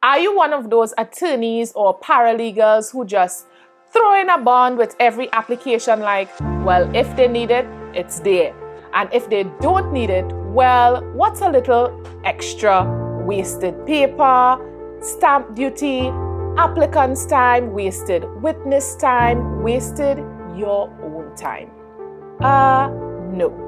Are you one of those attorneys or paralegals who just throw in a bond with every application like, well, if they need it, it's there. And if they don't need it, well, what's a little extra wasted paper, stamp duty, applicant's time, wasted witness time, wasted your own time? No.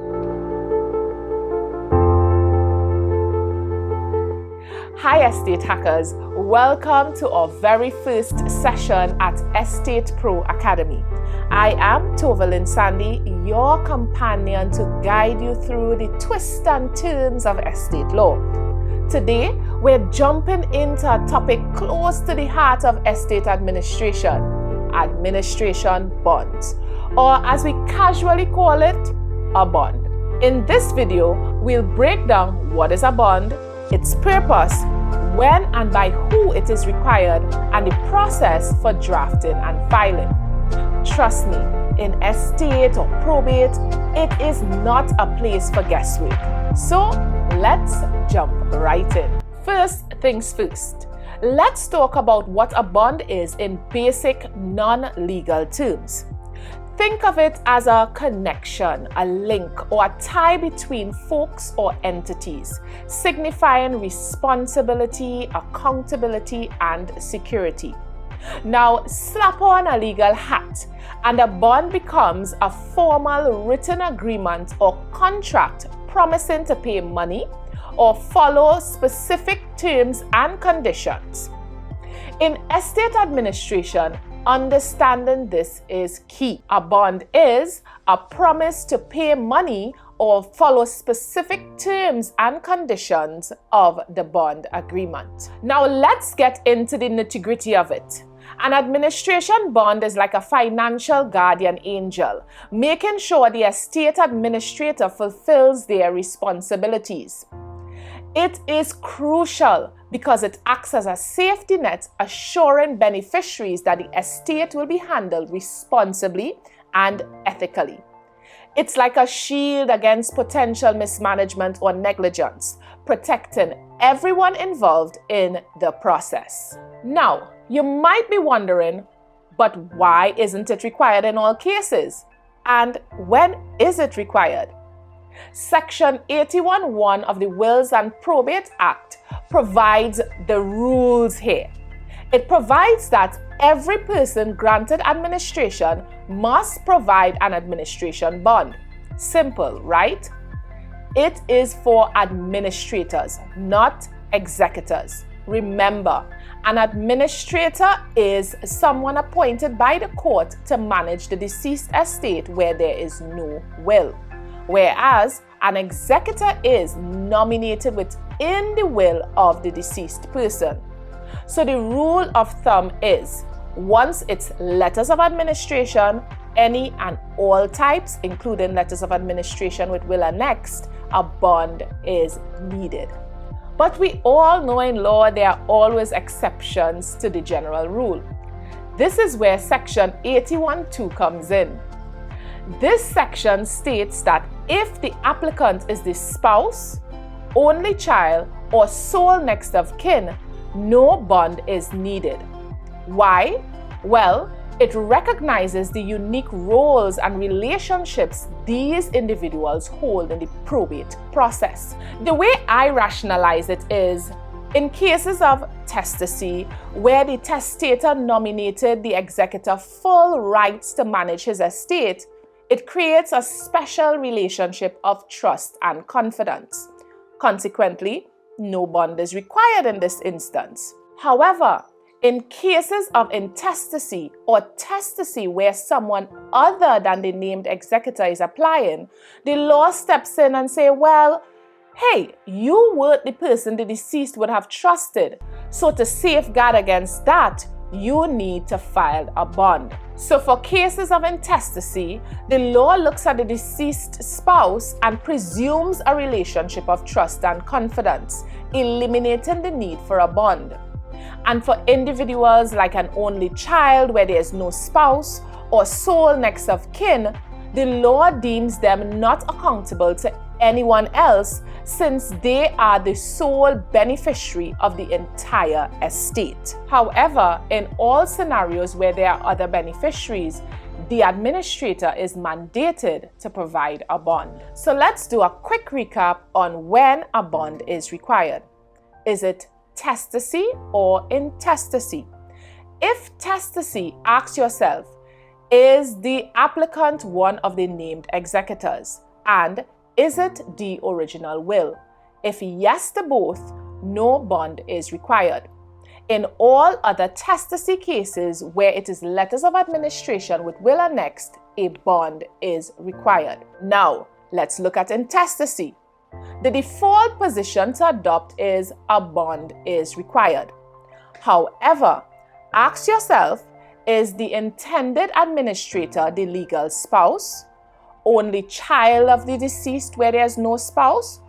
Hi estate hackers, welcome to our very first session at EstatePro Academy. I am Tovalyn Sandy, your companion to guide you through the twists and turns of estate law. Today, we're jumping into a topic close to the heart of estate administration bonds, or as we casually call it, a bond. In this video, we'll break down what is a bond, its purpose, when and by who it is required, and the process for drafting and filing. Trust me, in estate or probate, it is not a place for guesswork. So let's jump right in. First things first, let's talk about what a bond is in basic non-legal terms. Think of it as a connection, a link, or a tie between folks or entities, signifying responsibility, accountability, and security. Now, slap on a legal hat, and a bond becomes a formal written agreement or contract promising to pay money or follow specific terms and conditions. In estate administration, understanding this is key. A bond is a promise to pay money or follow specific terms and conditions of the bond agreement. Now let's get into the nitty-gritty of it. An administration bond is like a financial guardian angel, making sure the estate administrator fulfills their responsibilities. It is crucial because it acts as a safety net, assuring beneficiaries that the estate will be handled responsibly and ethically. It's like a shield against potential mismanagement or negligence, protecting everyone involved in the process. Now, you might be wondering, but why isn't it required in all cases? And when is it required? Section 81(1) of the Wills and Probate Act provides the rules here. It provides that every person granted administration must provide an administration bond. Simple, right? It is for administrators, not executors. Remember, an administrator is someone appointed by the court to manage the deceased estate where there is no will, whereas an executor is nominated within the will of the deceased person. So the rule of thumb is, once it's letters of administration, any and all types, including letters of administration with will annexed, a bond is needed. But we all know in law there are always exceptions to the general rule. This is where section 81(2) comes in. This section states that if the applicant is the spouse, only child, or sole next of kin, no bond is needed. Why? Well, it recognizes the unique roles and relationships these individuals hold in the probate process. The way I rationalize it is, in cases of TESTACY, where the testator nominated the executor full rights to manage his estate, it creates a special relationship of trust and confidence. Consequently, no bond is required in this instance. However, in cases of intestacy or testacy where someone other than the named executor is applying, the law steps in and say, well, hey, you were the person the deceased would have trusted. So to safeguard against that, you need to file a bond. So for cases of intestacy, the law looks at the deceased spouse and presumes a relationship of trust and confidence, eliminating the need for a bond. And for individuals like an only child where there is no spouse or sole next of kin, the law deems them not accountable to anyone else, since they are the sole beneficiary of the entire estate. However, in all scenarios where there are other beneficiaries, the administrator is mandated to provide a bond. So let's do a quick recap on when a bond is required. Is it testacy or intestacy? If testacy, ask yourself, is the applicant one of the named executors? And is it the original will? If yes to both, no bond is required. In all other testacy cases where it is letters of administration with will annexed, a bond is required. Now, let's look at intestacy. The default position to adopt is a bond is required. However, ask yourself, is the intended administrator the legal spouse, only child of the deceased where there's no spouse,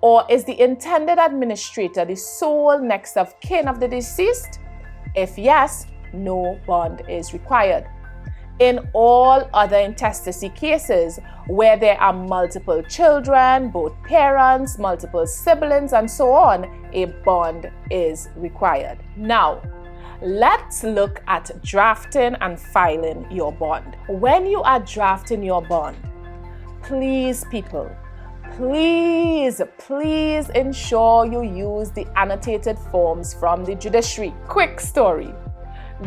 or is the intended administrator the sole next of kin of the deceased? If yes, no bond is required. In all other intestacy cases where there are multiple children, both parents, multiple siblings, and so on, a bond is required. Now, let's look at drafting and filing your bond. When you are drafting your bond, please, people, please ensure you use the annotated forms from the judiciary. Quick story.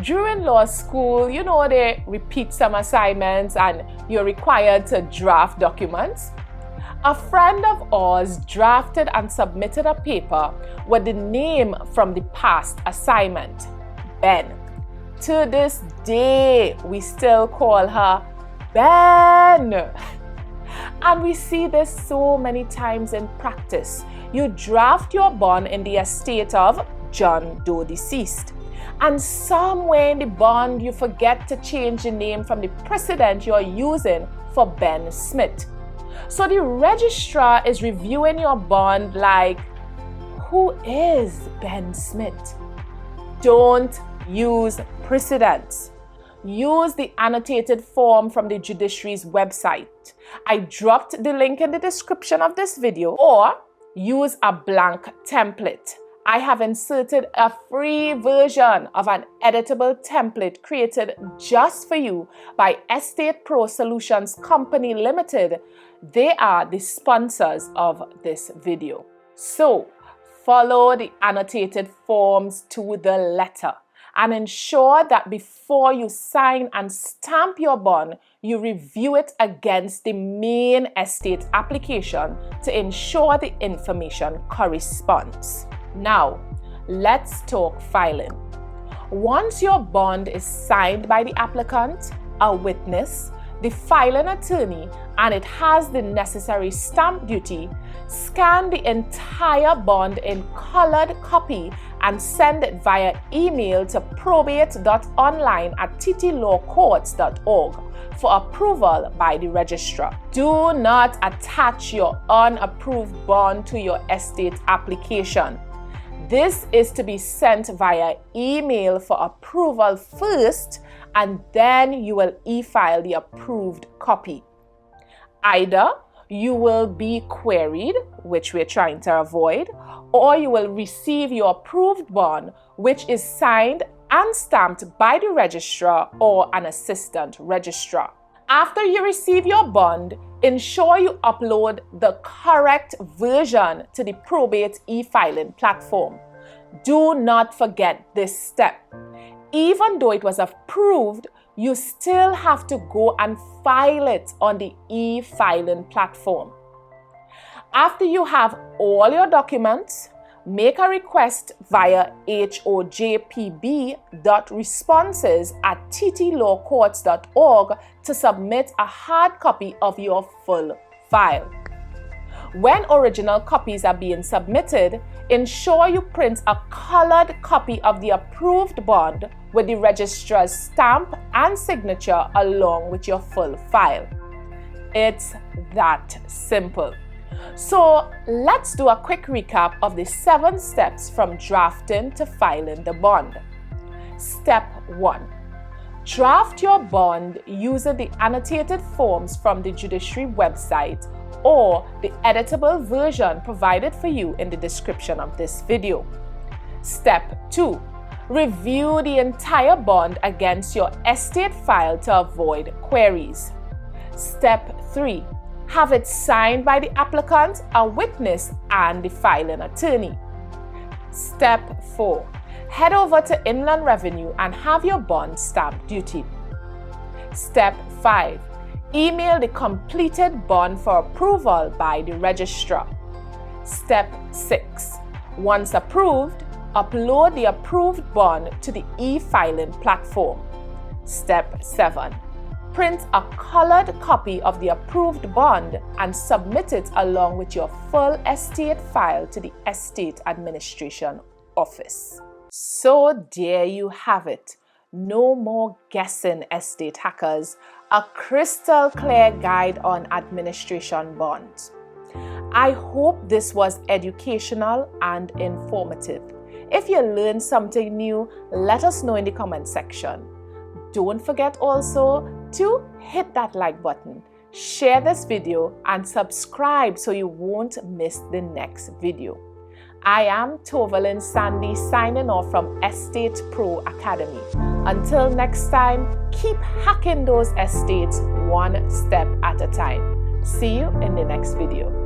During law school, they repeat some assignments and you're required to draft documents. A friend of ours drafted and submitted a paper with the name from the past assignment, Ben. To this day, we still call her Ben. And we see this so many times in practice. You draft your bond in the estate of John Doe deceased. And somewhere in the bond, you forget to change the name from the precedent you're using for Ben Smith. So the registrar is reviewing your bond like, who is Ben Smith? Don't use precedents. Use the annotated form from the judiciary's website. I dropped the link in the description of this video, or use a blank template. I have inserted a free version of an editable template created just for you by EstatePro Solutions Company Limited. They are the sponsors of this video. So, follow the annotated forms to the letter and ensure that before you sign and stamp your bond, you review it against the main estate application to ensure the information corresponds. Now, let's talk filing. Once your bond is signed by the applicant, a witness, the filing attorney, and it has the necessary stamp duty, scan the entire bond in colored copy and send it via email to probate.online@ttlawcourts.org for approval by the registrar. Do not attach your unapproved bond to your estate application. This is to be sent via email for approval first, and then you will e-file the approved copy. Either you will be queried, which we're trying to avoid, or you will receive your approved bond, which is signed and stamped by the registrar or an assistant registrar. After you receive your bond, ensure you upload the correct version to the probate e-filing platform. Do not forget this step. Even though it was approved, you still have to go and file it on the e-filing platform. After you have all your documents, make a request via hojpb.responses@ttlawcourts.org to submit a hard copy of your full file. When original copies are being submitted, ensure you print a colored copy of the approved bond with the registrar's stamp and signature along with your full file. It's that simple. So let's do a quick recap of the 7 steps from drafting to filing the bond. Step 1. Draft your bond using the annotated forms from the judiciary website or the editable version provided for you in the description of this video. Step 2. Review the entire bond against your estate file to avoid queries. Step 3. Have it signed by the applicant, a witness, and the filing attorney. Step 4. Head over to Inland Revenue and have your bond stamp duty. Step 5. Email the completed bond for approval by the registrar. Step 6. Once approved, upload the approved bond to the e-filing platform. Step 7. Print a colored copy of the approved bond and submit it along with your full estate file to the Estate Administration Office. So there you have it. No more guessing, estate hackers. A crystal clear guide on administration bonds. I hope this was educational and informative. If you learned something new, let us know in the comment section. Don't forget also to hit that like button, share this video, and subscribe so you won't miss the next video. I am Tovalyn Sandy signing off from EstatePro Academy. Until next time, keep hacking those estates one step at a time. See you in the next video.